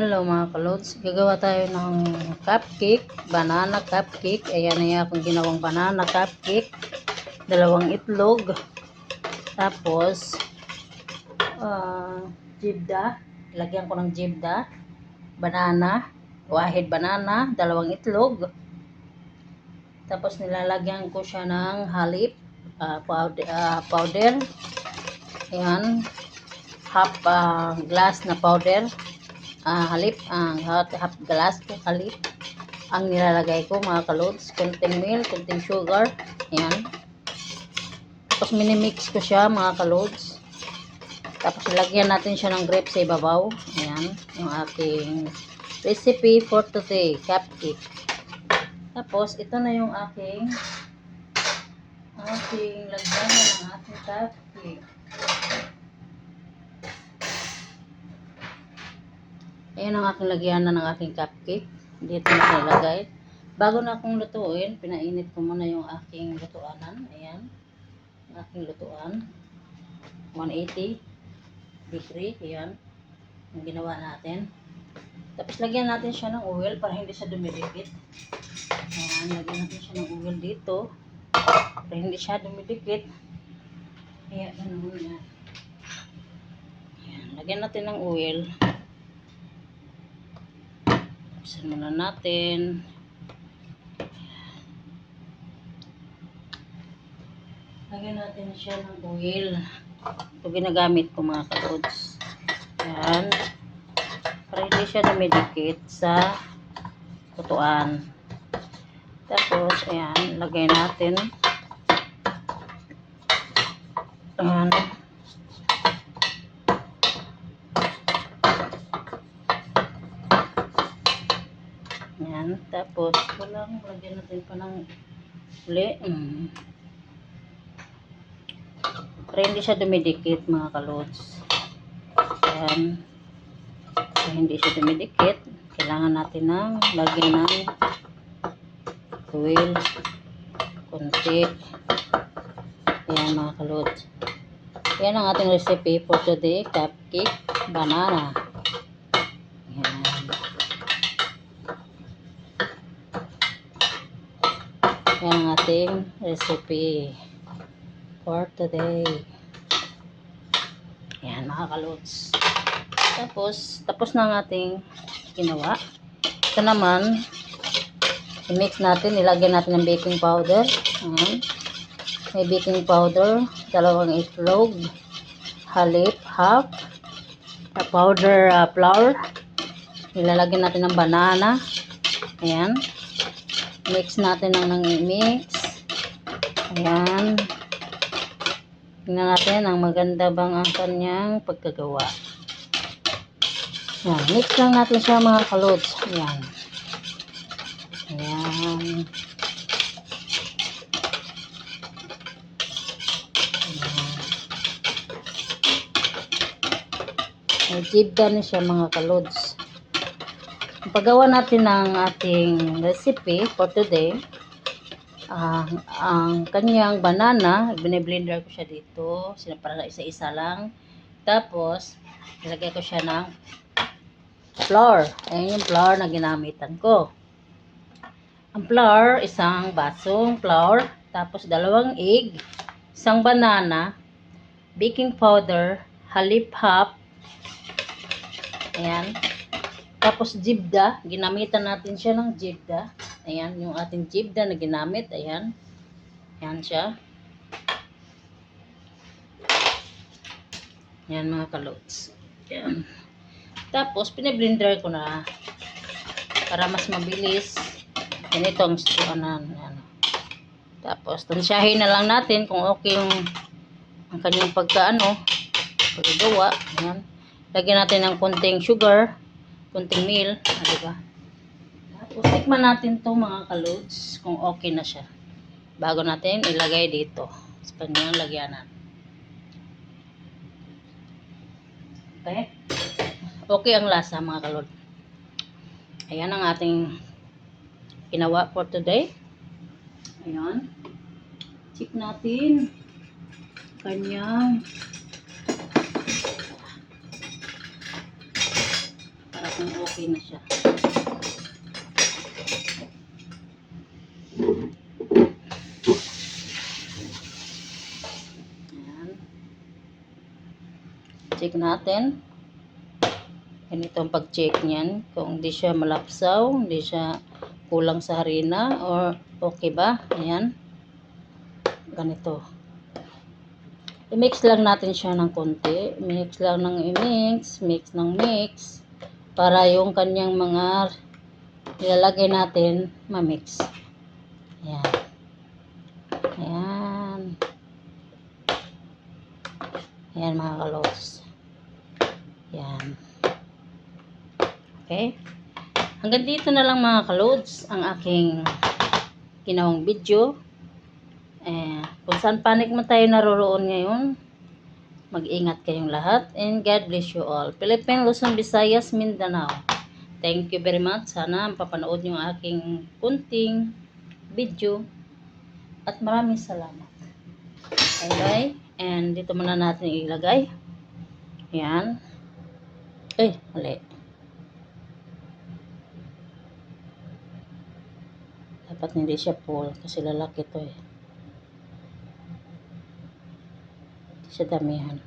Hello mga kalods, gagawa tayo ng cupcake, banana cupcake. Ayan na yung akong ginawang banana cupcake. 2 itlog. Tapos, jibda. Lagyan ko ng jibda. Banana. Wahid banana. 2 itlog. Tapos nilalagyan ko siya ng halip. Powder. Ayan. Half glass na powder. Halip, half glass po halip ang nilalagay ko mga kalods. Kunting milk, kunting sugar. Ayan. Tapos minimix ko siya mga kalods. Tapos lagyan natin siya ng grapes sa ibabaw. Ayan, yung aking recipe for today, cupcake. Tapos ito na yung aking lagyan ng aking cupcake. Ayan ang aking lagyanan ng aking cupcake. Dito na nilagay. Bago na akong lutuin, pinainit ko muna yung aking lutuanan. Ayan. Ang aking lutuan. 180 degree. Ayan. Ang ginawa natin. Tapos lagyan natin siya ng oil para hindi siya dumidikit. Ayan. Lagyan natin siya ng oil dito. Para hindi siya dumidikit. Ayan. Ganun yan. Ayan. Lagyan natin ng oil. Buksan muna natin. Lagyan natin siya ng oil. Ito ginagamit ko mga kalods. Ayan. Para hindi siya dumidikit sa lutuan. Tapos, ayan. Lagay natin. Ayan. Ayan. Tapos, walang lagyan natin pa ng uli. Para hindi siya dumidikit mga kalods. Ayan. Para hindi siya dumidikit, kailangan natin ng lagyan ng oil. Kunti. Ayan mga kalods. Ayan ang ating recipe for today, cupcake banana. Ayan. Ayan ang ating recipe for today. Ayan mga kalods. Tapos na ang ating ginawa. Ito naman, i-mix natin, ilagyan natin ng baking powder. Ayan. May baking powder, 2 itlog, halip, half, powder flour. Ilalagyan natin ng banana. Ayan. Mix natin ng mix. Ayan. Tingnan natin ang maganda bang ang kanyang pagkagawa. Ayan. Mix lang natin siya mga kalods. Ayan. Ayan. May jibda na siya mga kalods. Ang paggawa natin ng ating recipe for today, ang kanyang banana, bine-blender ko siya dito, para isa-isa lang. Tapos, ilagay ko siya ng flour. Ayan yung flour na ginamitan ko. Ang flour, isang basong flour, tapos 2 egg, isang banana, baking powder, halip half, ayan. Tapos jibda, ginamitan natin siya ng jibda. Ayan, yung ating jibda na ginamit, ayan. Ayan siya. Ayan mga kalods. Ayan. Tapos, piniblender ko na para mas mabilis. Ganito ang ano. Tapos, tansyahin na lang natin kung okay yung ang kanyang paggawa. Ayan. Lagyan natin ng konting sugar, konting milk, diba? Tapos, tikman natin to mga kalods kung okay na siya. Bago natin ilagay dito sa kanyang lagyanan. Okay? Okay ang lasa mga kalod. Ayan ang ating ginawa for today. Ayan. Check natin kanyang para kung okay na siya. Ayan. Check natin. Ganito ang pag-check niyan. Kung hindi siya malapsaw, hindi siya kulang sa harina, or okay ba? Ayan. Ganito. I-mix lang natin siya ng konti. Mix lang ng i-mix. Mix ng mix. Para yung kanyang mga ilalagay natin, ma-mix. Ayan. Ayan. Ayan mga kalods. Ayan. Okay. Hanggang dito na lang mga kalods ang aking ginawang video. Kung saan panig man tayo naroroon ngayon, mag-ingat kayong lahat, and God bless you all. Philippines, Luzon, Visayas, Mindanao. Thank you very much. Sana mapapanood nyo ang aking kunting video. At maraming salamat. Bye-bye. And dito muna natin ilagay. Yan. Mali. Dapat hindi siya full kasi lalaki to eh. Hindi siya damihan.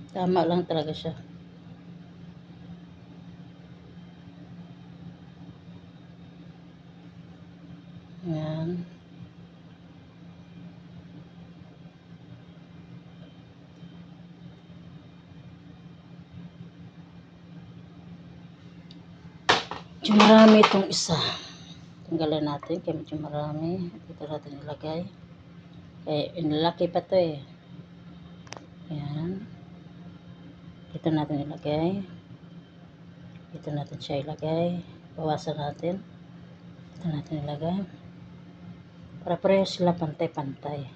Tama lang talaga siya. Yan. Medyo marami itong isa. Tanggalan natin kaya medyo marami. Dito natin ilagay. Kaya inalaki pa to eh. Yan. Dito natin ilagay. Dito natin siya ilagay. Bawasan natin. Dito natin ilagay. Para pareho sila pantay-pantay.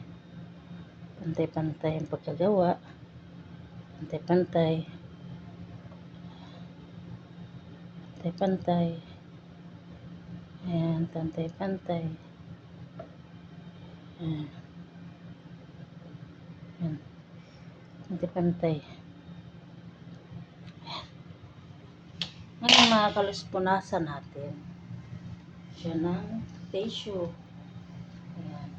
Pantay-pantay ang pagkagawa. Pantay-pantay. Pantay-pantay. Ayan, pantay-pantay. Ayan. Ayan. Pantay-pantay. Ngayon mga kalos, punasan natin siya ng tissue. Ayan.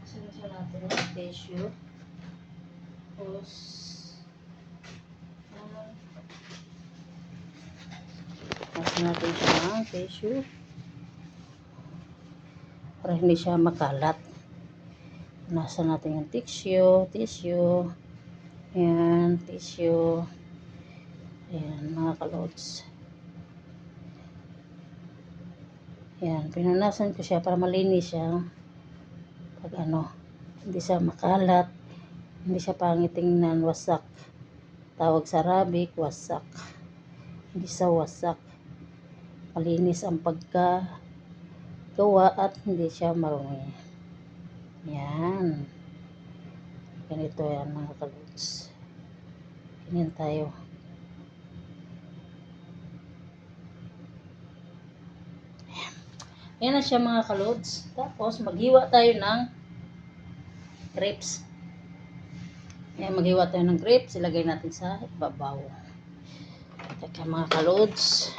Punasan natin ng tissue. Tapos punasan natin siya ng tissue para hindi siya makalat. Punasan natin yung tissue. Ayan, tissue. Ayan mga kalods. Ayan, pinunasan ko siya para malinis siya. Pag hindi siya makalat, hindi siya pangitingnan, wasak. Tawag sa Arabic, wasak. Hindi siya wasak. Malinis ang pagkagawa at hindi siya marumi. Ayan. Ganito yan mga kalods. Ganyan tayo. Yan na siya mga kalods. Tapos maghiwa tayo ng grapes. Yan, maghiwa tayo ng grapes. Ilagay natin sa ibabaw. Teka mga kalods.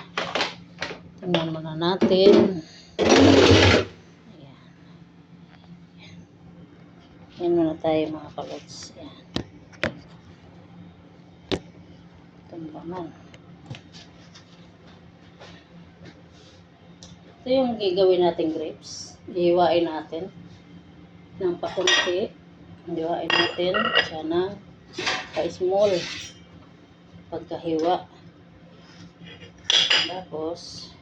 Tingnan muna natin. Ayan. Yan muna tayo mga kalods. Ayan. Ito naman. Ito yung gagawin natin grapes. Hihiwain natin ng pakunti. Hihiwain natin siya ng pa-small pagkahiwa. Tapos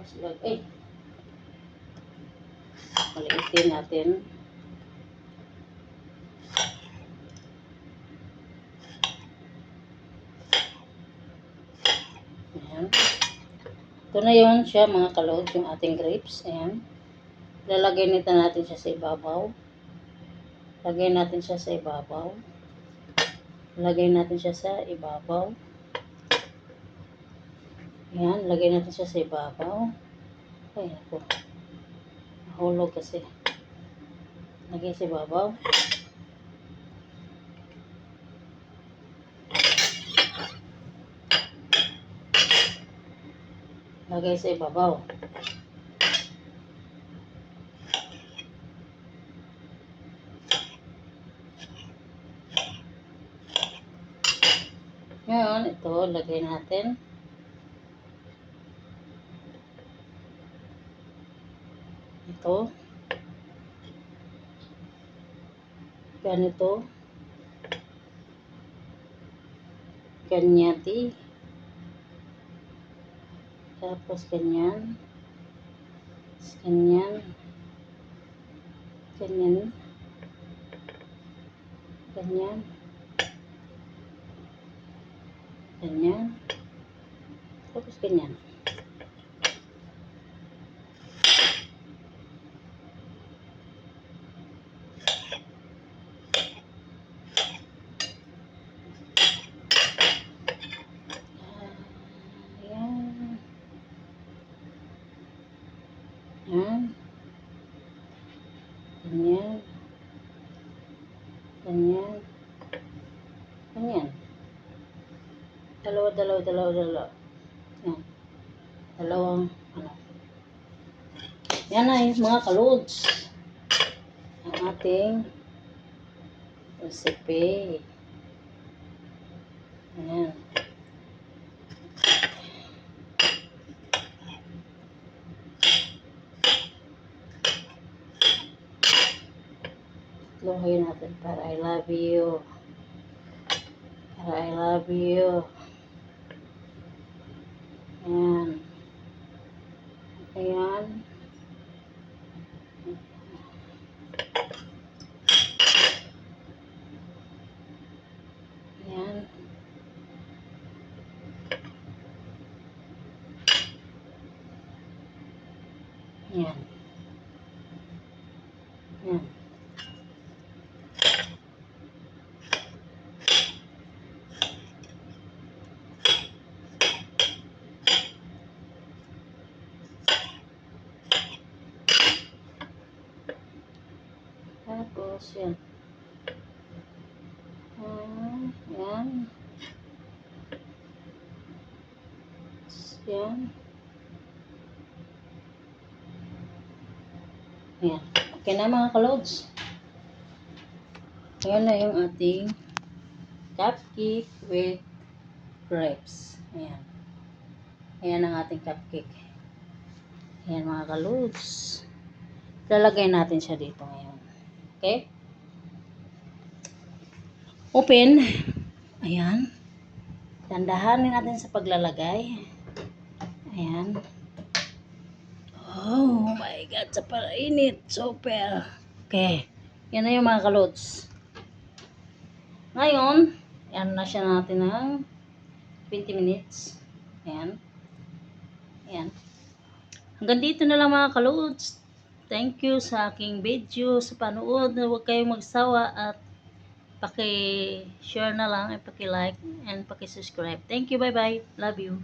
Tapos maliitin natin. Ayan. Ito na yun siya mga kalods, yung ating grapes. Ayan. Lalagay nito natin siya sa ibabaw. Lagay natin siya sa ibabaw. Lagay natin siya sa ibabaw. Ayan, lagay natin siya sa ibabaw. Ay, ako. Nahulog kasi. Lagay sa ibabaw. Lagay sa ibabaw. Ngayon, ito, lagay natin. Ito. Ganito. Ganyati. Tapos ganyan. Ganyan. Ganyan. Ganyan. Ganyan. Tapos ganyan. Ayan. Ayan. Ganyan. Ganyan. Ganyan. Dalawa. Yan. Dalawang, Yan na yung mga kalods. Ang ating recipe. Ayan. Luhay natin para I love you. Para I love you. Ayan. Ayan. Ayan. Ayan. Ayan. Tapos, yan. Yan. Yan. Ayan. Okay na mga kalods. Ayan na yung ating cupcake with grapes. Ayan. Ayan ang ating cupcake. Ayan mga kalods. Lalagay natin siya dito ngayon. Okay? Open. Ayan. Tandahanin natin sa paglalagay. Ayan. Oh my God, sa painit. Super. Okay. Yan na yung mga kalods. Ngayon, yan na siya natin ng 20 minutes. Ayan. Ayan. Hanggang dito na lang mga kalods. Thank you sa aking video, sa panood. Huwag kayong magsawa at paki-share na lang, paki-like, and paki-subscribe. Thank you. Bye-bye. Love you.